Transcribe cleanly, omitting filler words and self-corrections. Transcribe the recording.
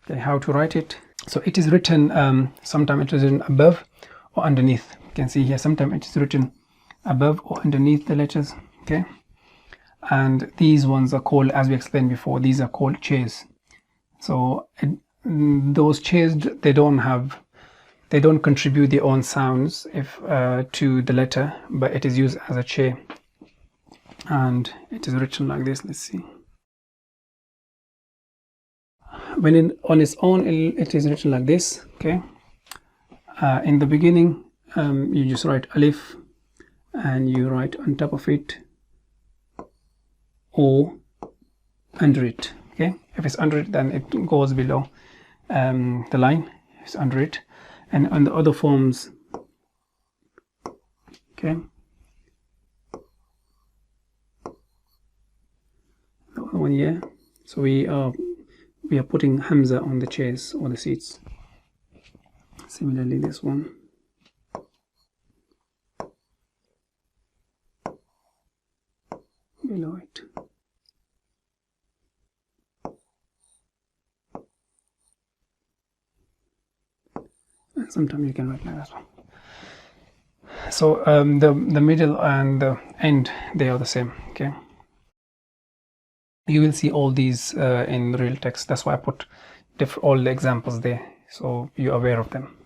Okay, how to write it. So it is written, sometimes it is written above or underneath. You can see here, sometimes it is written above or underneath the letters. Okay, and these ones are called, as we explained before, these are called chairs. So those chairs, they don't contribute their own sounds to the letter, but it is used as a chair, and it is written like this. Let's see. When on its own, it is written like this. Okay, in the beginning, you just write alif, and you write on top of it or under it. Okay, if it's under it, then it goes below the line. It's under it. And on the other forms, okay, the other one here. So we are putting Hamzah on the chairs or the seats. Similarly, this one. Below it. And sometimes you can write like that one. So the middle and the end, they are the same. Okay, you will see all these in real text. That's why I put all the examples there, so you're aware of them.